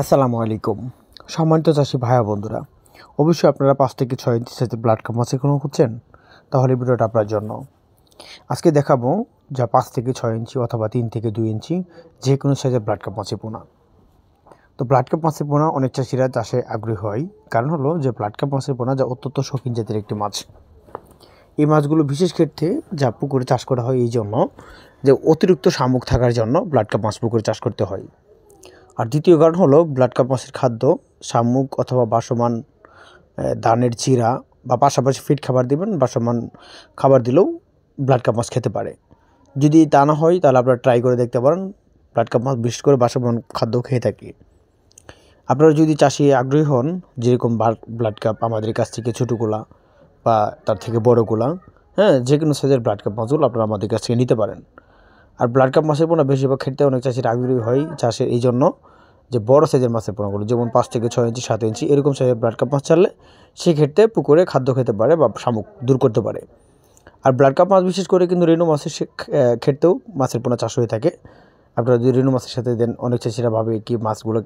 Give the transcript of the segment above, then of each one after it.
আসসালামু আলাইকুম। সম্মানিত চাষী ভাইয়া বন্ধুরা, অবশ্যই আপনারা 5 থেকে 6 ইঞ্চি সাইজের ব্লাড কাপ মাছ এখনো খুঁজছেন, তাহলে ভিডিওটা আপনার জন্য। আজকে দেখাবো যা 5 থেকে 6 ইঞ্চি অথবা 3 থেকে 2 ইঞ্চি যে কোনো সাইজের ব্লাড কাপ মাছের পোনা। তো ব্লাড কাপ মাছের পোনা অনেক চাষিরা চাষে আগ্রহী হয়, কারণ হলো যে ব্লাড কাপ মাছের পোনা যা অত্যন্ত শৌখিন জাতের একটি মাছ। এই মাছগুলো বিশেষ ক্ষেত্রে যা পুকুরে চাষ করা হয় এই জন্য যে অতিরিক্ত শামুক থাকার জন্য ব্লাড কাপ মাছ পুকুরে চাষ করতে হয়। আর দ্বিতীয় কারণ হলো ব্লাড কাপ মাছের খাদ্য শামুক অথবা বাসমান ধানের চিরা বা পাশাপাশি ফিড খাবার দিবেন, বাসমান খাবার দিলেও ব্লাড কাপ মাছ খেতে পারে। যদি তা না হয় তাহলে আপনারা ট্রাই করে দেখতে পারেন। ব্লাড কাপ মাছ বিশেষ করে বাসমান খাদ্য খেয়ে থাকে। আপনারা যদি চাষি আগ্রহী হন, যেরকম ব্লাড কাপ আমাদের কাছ থেকে ছোটোগুলা বা তার থেকে বড়োগুলা, যে কোনো সাইজের ব্লাড কাপ মাছগুলো আপনারা আমাদের কাছ থেকে নিতে পারেন। আর ব্লাড কাপ মাছের পোনা বেশিরভাগ ক্ষেত্রে অনেক চাষির আগ্রহী হয় চাষের এই জন্য যে বড় সাইজের মাছের পোনাগুলো, যেমন 5 থেকে 6 ইঞ্চি 7 ইঞ্চি এরকম সাইজের ব্লাড কাপ মাছ ছাড়লে সেক্ষেত্রে পুকুরে খাদ্য খেতে পারে বা শামুক দূর করতে পারে। আর ব্লাড কাপ মাছ বিশেষ করে কিন্তু রেনু মাছের ক্ষেত্রেও মাছের পোনা চাষ হয়ে থাকে। আপনারা যদি রেনু মাছের সাথে দেন, অনেক চাষিরা ভাবে কি মাছগুলো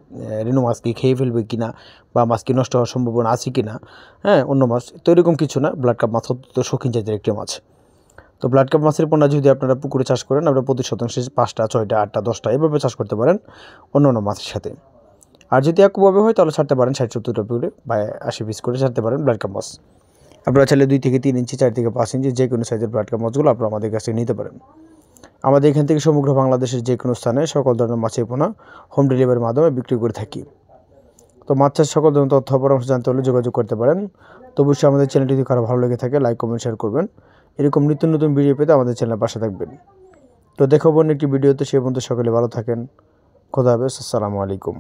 রেনু মাছ কি খেয়ে ফেলবে কিনা বা মাছ কি নষ্ট হওয়ার সম্ভাবনা আছে কিনা, অন্য মাছ তো এরকম কিছু না। ব্লাড কাপ মাছ অত্যন্ত শৌখিন জাতের একটি মাছ। তো ব্লাড কাপ মাছের পোনা যদি আপনারা পুকুরে চাষ করেন, আপনারা প্রতি শতাংশে 5টা 6টা 8টা 10টা এভাবে চাষ করতে পারেন অন্য অন্য মাছের সাথে। আর যদি একভাবে হয় তাহলে ছাড়তে পারেন 60-70টা পুকুরে বা 80 পিস করে ছাড়তে পারেন ব্লাড কাপ মাছ। আপনারা চাইলে 2 থেকে 3 ইঞ্চি 4 থেকে 5 ইঞ্চি যে কোনো সাইজের ব্লাড কাপ মাছগুলো আপনারা আমাদের কাছে নিতে পারেন। আমাদের এখান থেকে সমগ্র বাংলাদেশের যে কোনো স্থানে সকল ধরনের মাছের পোনা হোম ডেলিভারির মাধ্যমে বিক্রি করে থাকি। তো মাছ চাষ সকল ধরনের তথ্য পরামর্শ জানতে হলে যোগাযোগ করতে পারেন। তো অবশ্যই আমাদের চ্যানেলটি যদি কারো ভালো লেগে থাকে লাইক কমেন্ট শেয়ার করবেন। এরকম নিত্য নতুন ভিডিও পেতে আমাদের চ্যানেলের পাশে থাকবেন। তো দেখাবো অন্য একটি ভিডিওতে, সে পর্যন্ত সকলে ভালো থাকেন। খোদা হাফেজ। আসসালামু আলাইকুম।